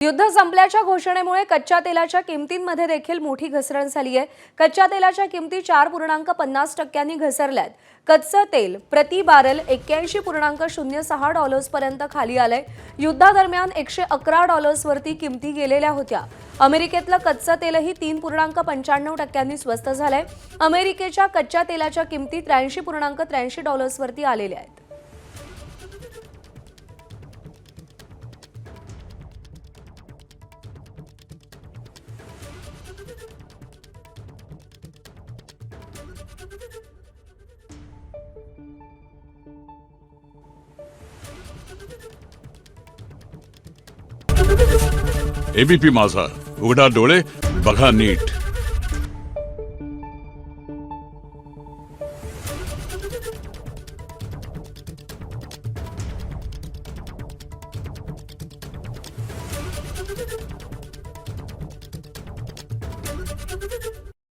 युद्ध संपल्याच्या घोषणेमुळे कच्च्या तेलाच्या किमतींमध्ये देखील मोठी घसरण झाली आहे। कच्च्या तेलाच्या किमती 4.50% घसरल्यात। कच्चं तेल प्रति बॅरल 81.06 डॉलर्सपर्यंत खाली आलंय। युद्धादरम्यान $111 वरती किमती गेलेल्या होत्या। अमेरिकेतलं कच्चं तेलही 3.95% स्वस्त झालंय। अमेरिकेच्या कच्च्या तेलाच्या किमती 83.83 डॉलर्सवरती आलेल्या आहेत। एबीपी माझा, उघडा डोळे बघा नीट।